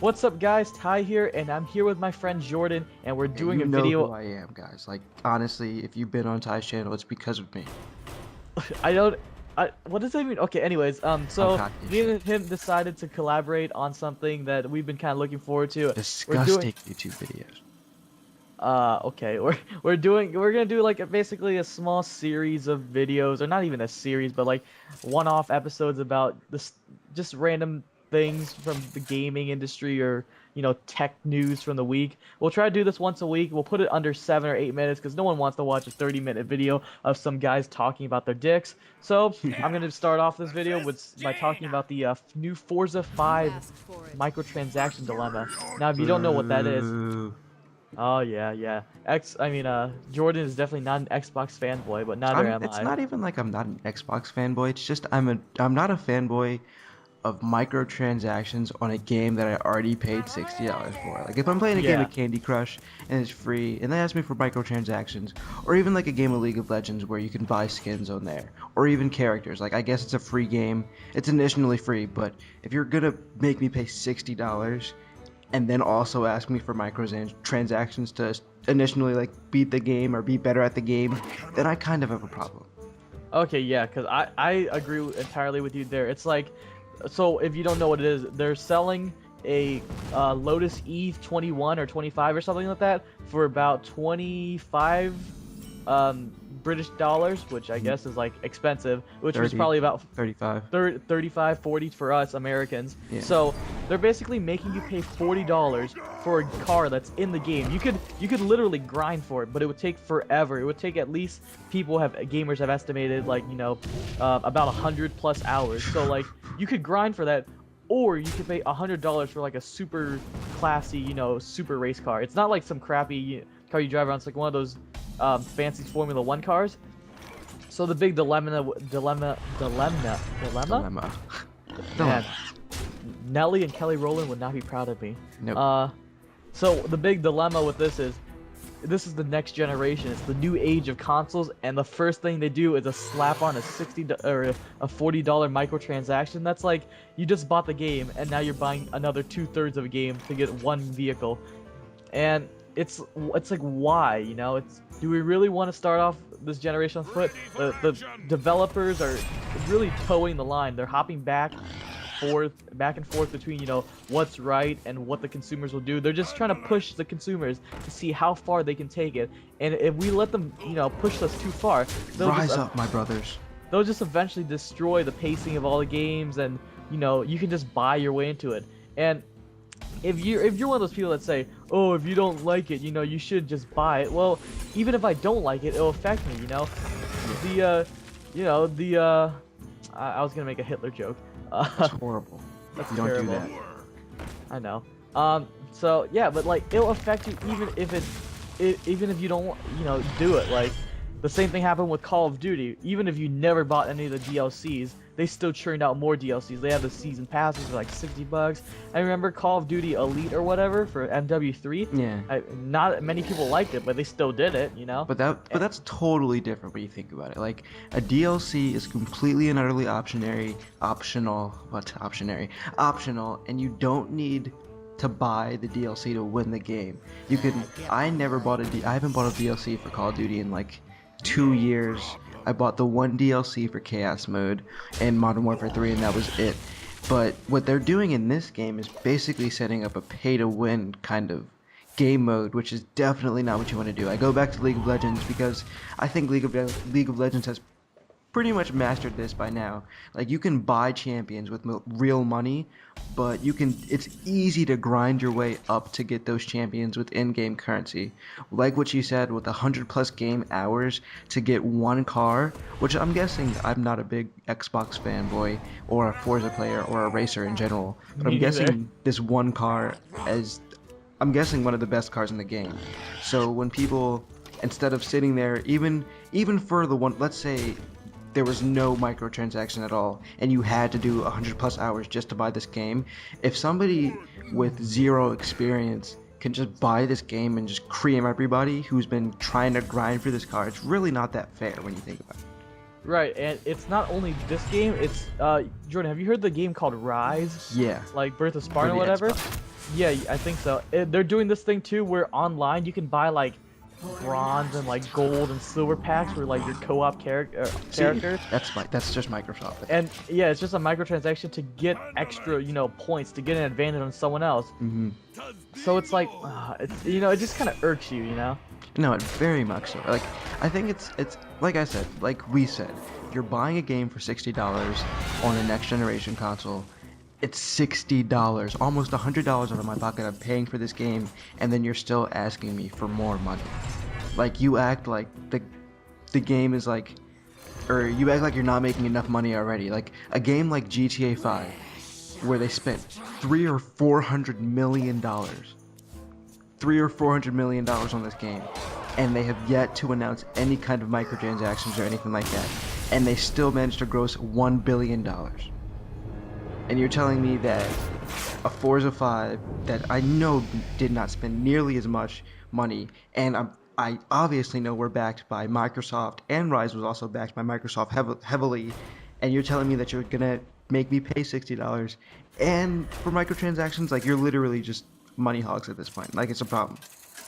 What's up, guys? Ty here, and I'm here with my friend Jordan, and we're And doing you a know who video. I am, guys. Like, honestly, if you've been on Ty's channel, it's because of me. I don't. What does that mean? Okay, anyways, I'm so cocky as me shit. and him decided to collaborate on something that we've been kind of looking forward to. We're doing. Disgusting YouTube videos. Okay, we're gonna do like basically a small series of videos, or not even a series, but like one-off episodes about this, just random things from the gaming industry or tech news from the week. We'll try to do this once a week. We'll put it under 7 or 8 minutes because no one wants to watch a 30-minute video of some guys talking about their dicks. So I'm gonna start off this video by talking about the new Forza 5 microtransaction dilemma. Now, if you don't know what that is. Boo. Oh yeah, yeah. Jordan is definitely not an Xbox fanboy, but neither am It's I. not even like I'm not an Xbox fanboy. It's just I'm not a fanboy of microtransactions on a game that I already paid $60 for. Like if I'm playing a game Yeah. of Candy Crush and it's free and they ask me for microtransactions, or even like a game of League of Legends where you can buy skins on there, or even characters. Like I guess it's a free game. It's initially free, but if you're gonna make me pay $60 and then also ask me for microtransactions to initially like beat the game or be better at the game, then I kind of have a problem. Okay, yeah, because I agree entirely with you there. It's like, so if you don't know what it is, they're selling a Lotus E21 or 25 or something like that for about 25 British dollars, which I guess is like expensive, which was 30, probably about 35. 35, 40 for us Americans. Yeah. So they're basically making you pay $40 for a car that's in the game. You could literally grind for it, but it would take forever. It would take at least gamers have estimated like about 100+ hours. So like you could grind for that, or you could pay $100 for like a super classy super race car. It's not like some crappy car you drive around. It's like one of those fancy Formula One cars. So the big dilemma. Man, Nelly and Kelly Rowland would not be proud of me. Nope. So the big dilemma with this is the next generation. It's the new age of consoles, and the first thing they do is a slap on a $60 or a $40 microtransaction. That's like you just bought the game, and now you're buying another 2/3 of a game to get one vehicle, and it's like why do we really want to start off this generation on foot? The developers are really towing the line. They're hopping back and forth between what's right and what the consumers will do. They're just trying to push the consumers to see how far they can take it, and if we let them push us too far, Rise up, my brothers. they'll just eventually destroy the pacing of all the games, and you can just buy your way into it. And if you're one of those people that say, oh, if you don't like it, you should just buy it. Well, even if I don't like it, it'll affect me. I was gonna make a Hitler joke. It's horrible. That's You don't terrible. do that. I know. So yeah, but like it'll affect you even if you don't do it. Like the same thing happened with Call of Duty. Even if you never bought any of the DLCs, they still churned out more DLCs. They have the season passes for like $60. I remember Call of Duty Elite or whatever for MW3. Yeah. Not many people liked it, but they still did it. But that's totally different when you think about it. Like a DLC is completely and utterly optional, and you don't need to buy the DLC to win the game. You can. I haven't bought a DLC for Call of Duty in like 2 years. I bought the one DLC for Chaos Mode and Modern Warfare 3, and that was it. But what they're doing in this game is basically setting up a pay-to-win kind of game mode, which is definitely not what you want to do. I go back to League of Legends because I think League of Legends has pretty much mastered this by now. Like you can buy champions with real money, but it's easy to grind your way up to get those champions with in-game currency. Like what you said, with 100+ game hours to get one car, which I'm guessing I'm not a big Xbox fanboy or a Forza player or a racer in general, but Me I'm neither. guessing this one car I'm guessing one of the best cars in the game. So when people, instead of sitting there, even for the one, let's say there was no microtransaction at all, and you had to do 100+ hours just to buy this game, if somebody with zero experience can just buy this game and just cream everybody who's been trying to grind for this car, it's really not that fair when you think about it. Right, and it's not only this game, it's Jordan, have you heard the game called Rise? Yeah. Like Birth of Sparta or For the whatever? Xbox. Yeah, I think so. They're doing this thing too, where online you can buy like bronze and like gold and silver packs for like your co-op See, characters. that's just Microsoft. And yeah, it's just a microtransaction to get extra, points to get an advantage on someone else. Hmm. So it's like, it's it just kind of irks you. No, it very much so. Like, I think it's like I said, like we said, you're buying a game for $60 on a next generation console. It's $60, almost $100 out of my pocket. I'm paying for this game, and then you're still asking me for more money. Like you act like the game is like, or you act like you're not making enough money already. Like a game like GTA 5, where they spent 300 or $400 million on this game, and they have yet to announce any kind of microtransactions or anything like that, and they still managed to gross $1 billion. And you're telling me that a Forza 5 that I know did not spend nearly as much money, and I obviously know we're backed by Microsoft, and Rise was also backed by Microsoft heavily, and you're telling me that you're gonna make me pay $60 and for microtransactions? Like, you're literally just money hogs at this point. Like, it's a problem.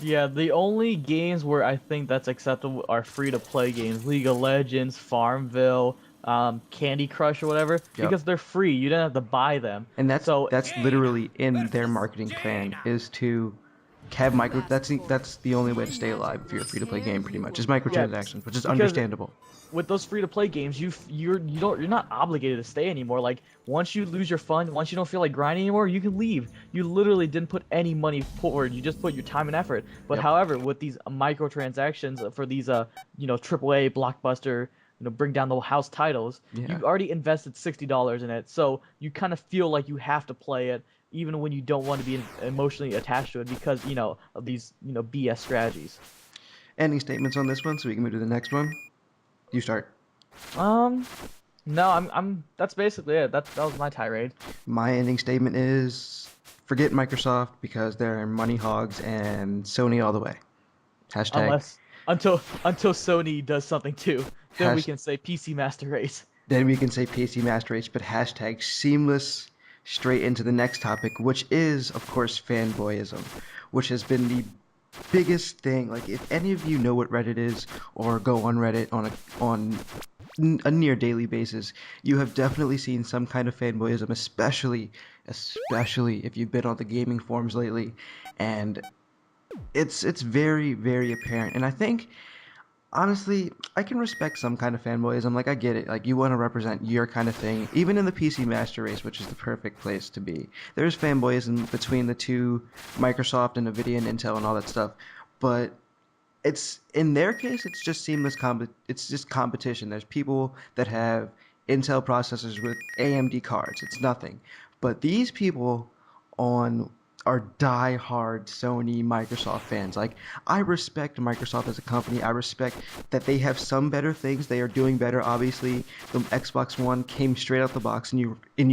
Yeah, the only games where I think that's acceptable are free-to-play games, League of Legends, Farmville, Candy Crush or whatever, Yep. because they're free. You don't have to buy them. And that's So that's literally in their marketing plan, is to have micro. That's the only way to stay alive if you're a free to play game, pretty much, is yeah, microtransactions, which is because understandable. with those free-to-play games, you're not obligated to stay anymore. Like once you lose your fun, once you don't feel like grinding anymore, you can leave. You literally didn't put any money forward. You just put your time and effort. But Yep. however, with these microtransactions for these AAA blockbuster, bring down the house titles, Yeah. you've already invested $60 in it. So you kind of feel like you have to play it even when you don't want to be emotionally attached to it because, of these, BS strategies. Any statements on this one, so we can move to the next one? You start. Um, no, that's basically it. That was my tirade. My ending statement is forget Microsoft because they're money hogs, and Sony all the way. Hashtag. Unless until Sony does something too, then we Hash, can say PC Master Race. then we can say PC Master Race, but hashtag seamless straight into the next topic, which is, of course, fanboyism, which has been the biggest thing. Like, if any of you know what Reddit is, or go on Reddit on a near daily basis, you have definitely seen some kind of fanboyism, especially if you've been on the gaming forums lately, and it's very, very apparent. And I think, honestly, I can respect some kind of fanboyism. Like, I get it. Like, you want to represent your kind of thing. Even in the PC Master Race, which is the perfect place to be, there's fanboyism between the two, Microsoft and Nvidia and Intel and all that stuff. But it's, in their case, it's just it's just competition. There's people that have Intel processors with AMD cards. It's nothing. But these people on are die-hard Sony, Microsoft fans. Like, I respect Microsoft as a company. I respect that they have some better things. They are doing better. Obviously, the Xbox One came straight out the box, and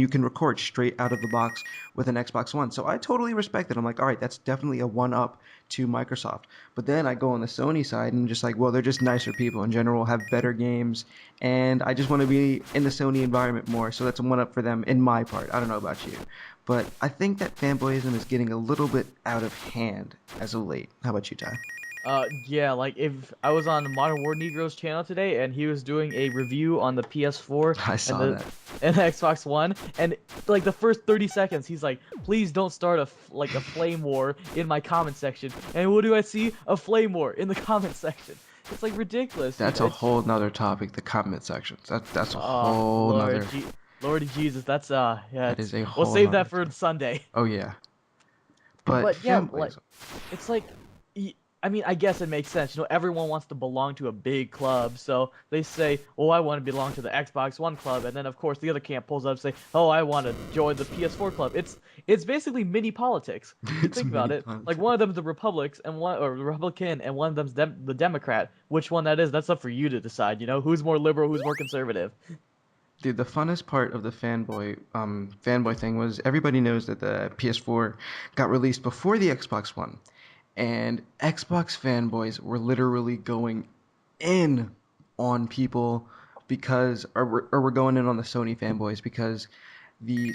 you can record straight out of the box with an Xbox One. So I totally respect it. I'm like, all right, that's definitely a one-up to Microsoft. But then I go on the Sony side and I'm just like, well, they're just nicer people in general, have better games, and I just want to be in the Sony environment more. So that's a one-up for them in my part. I don't know about you. But I think that fanboyism is getting a little bit out of hand as of late. How about you, Ty? Yeah, like if I was on Modern War Negro's channel today and he was doing a review on the PS4 I and saw the that. and the Xbox One, and like the first 30 seconds, he's like, "Please don't start a flame war in my comment section." And what do I see? A flame war in the comment section. It's like ridiculous. That's a whole nother topic, the comment sections. That's a Oh, whole nother. Lordy Jesus, that's yeah. That is a We'll whole save nother that for topic. Sunday. Oh yeah. But But yeah, like fanboyism. it's like I mean, I guess it makes sense. Everyone wants to belong to a big club, so they say, "Oh, I want to belong to the Xbox One club," and then of course the other camp pulls up and say, "Oh, I want to join the PS4 club." It's basically mini politics. You It's think about mini it. Like one of them's the Republics and one or the Republican, and one of them's the Democrat. Which one that is, that's up for you to decide. Who's more liberal, who's more conservative. Dude, the funnest part of the fanboy thing was everybody knows that the PS4 got released before the Xbox One, and Xbox fanboys were literally going in on people because, or we're going in on the Sony fanboys because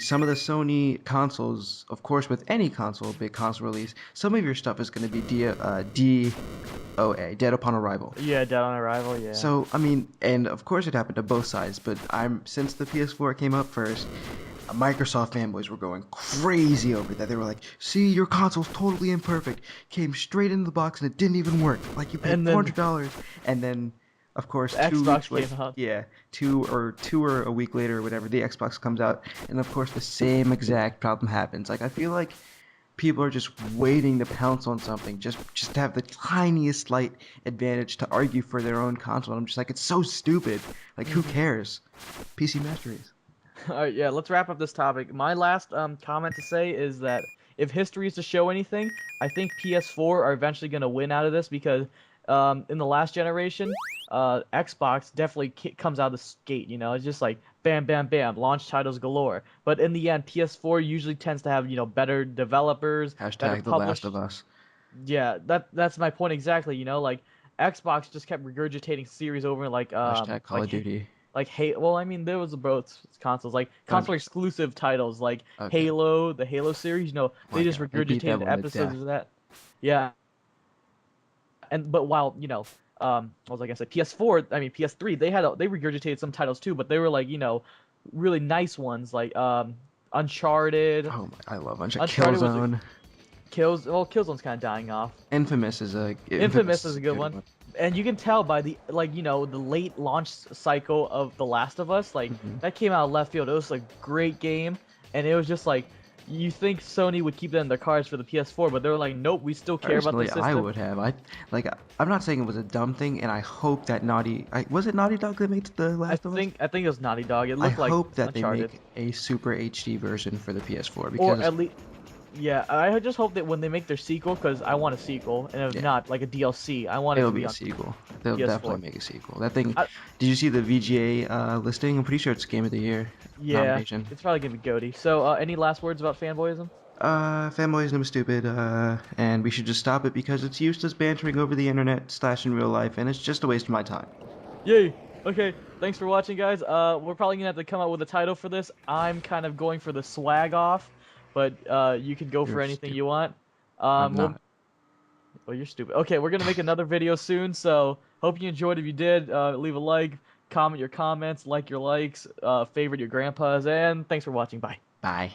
some of the Sony consoles, of course, with any console, big console release, some of your stuff is going to be DOA, Dead Upon Arrival. Yeah, Dead on Arrival. Yeah. So, I mean, and of course it happened to both sides, but since the PS4 came up first, Microsoft fanboys were going crazy over that. They were like, "See, your console's totally imperfect. Came straight into the box and it didn't even work. Like you paid And then- $400." And then, of course, The 2 Xbox weeks later, came out. yeah, two or a week later or whatever, the Xbox comes out, and of course the same exact problem happens. Like I feel like people are just waiting to pounce on something, just to have the tiniest slight advantage to argue for their own console. And I'm just like, it's so stupid. Like, who cares? PC Master Race. All right, yeah, let's wrap up this topic. My last comment to say is that if history is to show anything, I think PS4 are eventually going to win out of this because in the last generation, Xbox definitely comes out of the gate, you know? It's just like bam, bam, bam, launch titles galore. But in the end, PS4 usually tends to have, you know, better developers, better Hashtag The Last of Us. Yeah, that's my point exactly, you know? Like, Xbox just kept regurgitating series over like Hashtag Call like of Duty. like well, I mean, there was both consoles, like console exclusive titles, like Okay. Halo, the Halo series. You know, My they just God, they beat that regurgitated one to episodes death. of that. Yeah, but while what was I gonna say? PS4, I mean PS3, they regurgitated some titles too, but they were like really nice ones like Uncharted. Oh my, I love Uncharted was Killzone. Killzone's kind of dying off. Infamous is Infamous is a good one. And you can tell by the the late launch cycle of The Last of Us, like that came out of left field. It was a great game, and it was just like you think Sony would keep that in their cards for the PS4, but they were like, nope, we still care about the Personally, system. I would have. I'm not saying it was a dumb thing, and I hope that was it Naughty Dog that made The Last of Us? I think it was Naughty Dog. It I looked like hope that Uncharted. they make a super HD version for the PS4 Or because at least, yeah, I just hope that when they make their sequel, because I want a sequel, and if Yeah. not like a DLC, I want it it'll to be be a on. sequel. They'll PS4. definitely make a sequel. That thing. I- Did you see the VGA listing? I'm pretty sure it's Game of the Year Yeah, nomination. it's probably gonna be goaty. So, any last words about fanboyism? Fanboyism is stupid, and we should just stop it because it's useless bantering over the internet / in real life, and it's just a waste of my time. Yay! Okay, thanks for watching, guys. We're probably gonna have to come up with a title for this. I'm kind of going for the swag off, but you can go for You're anything stupid. you want. I'm We'll- not. Oh, you're stupid. Okay, we're gonna make another video soon, so hope you enjoyed. If you did, leave a like, comment your comments, like your likes, favorite your grandpas, and thanks for watching. Bye. Bye.